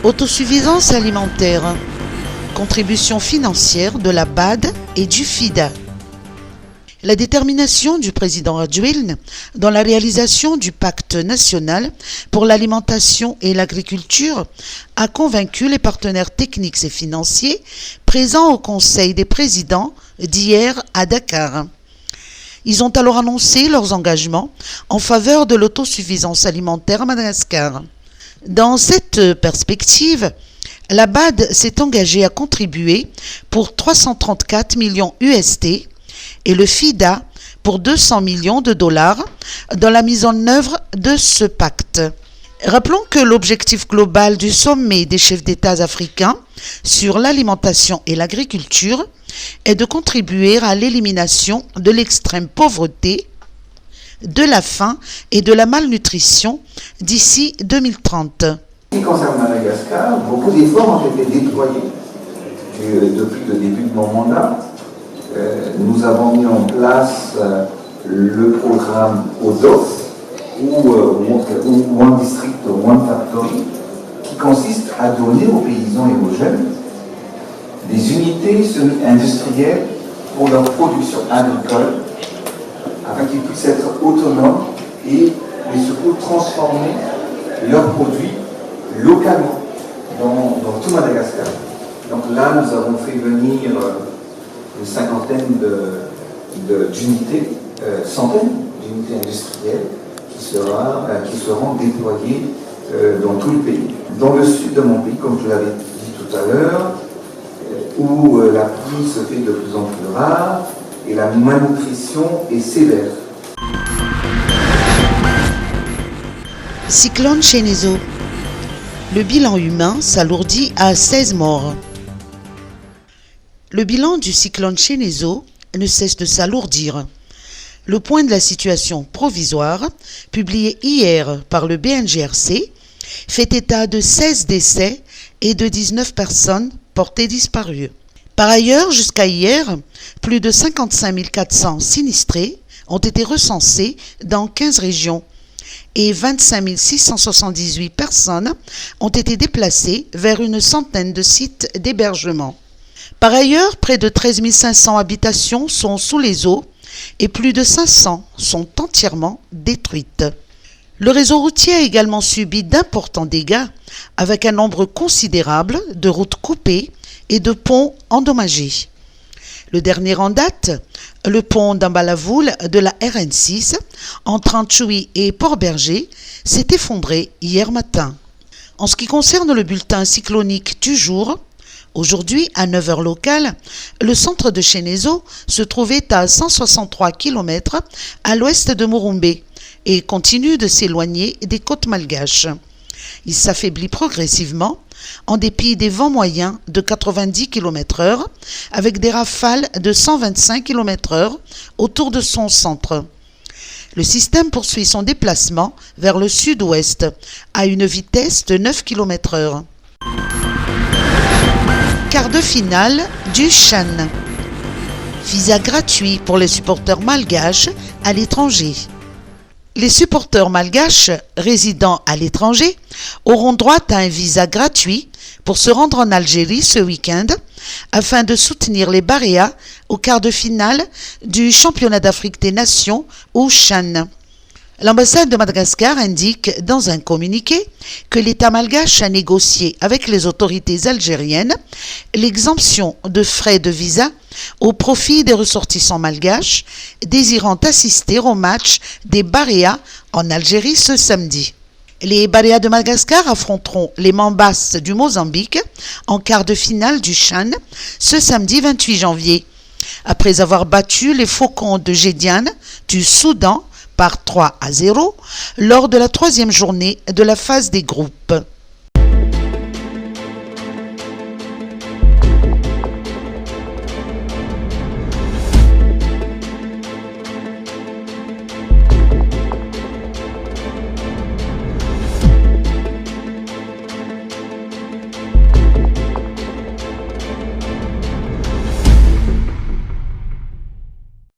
Autosuffisance alimentaire. Contribution financière de la BAD et du FIDA. La détermination du président Radjoui dans la réalisation du pacte national pour l'alimentation et l'agriculture a convaincu les partenaires techniques et financiers présents au Conseil des présidents d'hier à Dakar. Ils ont alors annoncé leurs engagements en faveur de l'autosuffisance alimentaire à Madagascar. Dans cette perspective, la BAD s'est engagée à contribuer pour 334 millions USD et le FIDA pour 200 millions de dollars dans la mise en œuvre de ce pacte. Rappelons que l'objectif global du sommet des chefs d'État africains sur l'alimentation et l'agriculture est de contribuer à l'élimination de l'extrême pauvreté, de la faim et de la malnutrition d'ici 2030. En ce qui concerne Madagascar, beaucoup d'efforts ont été déployés depuis le début de mon mandat. Nous avons mis en place le programme ODOF, ou One District, One Factory, qui consiste à donner aux paysans et aux jeunes des unités semi-industrielles pour leur production agricole, afin qu'ils puissent être autonomes et surtout transformer leurs produits localement dans tout Madagascar. Donc là, nous avons fait venir une cinquantaine d'unités, centaines d'unités industrielles qui seront déployées dans tout le pays. Dans le sud de mon pays, comme je l'avais dit tout à l'heure, où la pluie se fait de plus en plus rare et la malnutrition est sévère. Cyclone Chenezo. Le bilan humain s'alourdit à 16 morts. Le bilan du cyclone Chenezo ne cesse de s'alourdir. Le point de la situation provisoire, publié hier par le BNGRC, fait état de 16 décès et de 19 personnes portées disparues. Par ailleurs, jusqu'à hier, plus de 55 400 sinistrés ont été recensés dans 15 régions et 25 678 personnes ont été déplacées vers une centaine de sites d'hébergement. Par ailleurs, près de 13 500 habitations sont sous les eaux et plus de 500 sont entièrement détruites. Le réseau routier a également subi d'importants dégâts avec un nombre considérable de routes coupées et de ponts endommagés. Le dernier en date, le pont d'Ambalavoul de la RN6 entre Antchoui et Port-Berger s'est effondré hier matin. En ce qui concerne le bulletin cyclonique du jour, aujourd'hui, à 9h locale, le centre de Chenezo se trouvait à 163 km à l'ouest de Murumbe et continue de s'éloigner des côtes malgaches. Il s'affaiblit progressivement en dépit des vents moyens de 90 km/h avec des rafales de 125 km/h autour de son centre. Le système poursuit son déplacement vers le sud-ouest à une vitesse de 9 km/h. Quart de finale du CHAN. Visa gratuit pour les supporters malgaches à l'étranger. Les supporters malgaches résidant à l'étranger auront droit à un visa gratuit pour se rendre en Algérie ce week-end afin de soutenir les Baréas au quart de finale du championnat d'Afrique des Nations ou CHAN. L'ambassade de Madagascar indique dans un communiqué que l'État malgache a négocié avec les autorités algériennes l'exemption de frais de visa au profit des ressortissants malgaches désirant assister au match des Baréas en Algérie ce samedi. Les Baréas de Madagascar affronteront les Mambas du Mozambique en quart de finale du CHAN ce samedi 28 janvier, après avoir battu les Faucons de Gédiane du Soudan par 3-0 lors de la troisième journée de la phase des groupes.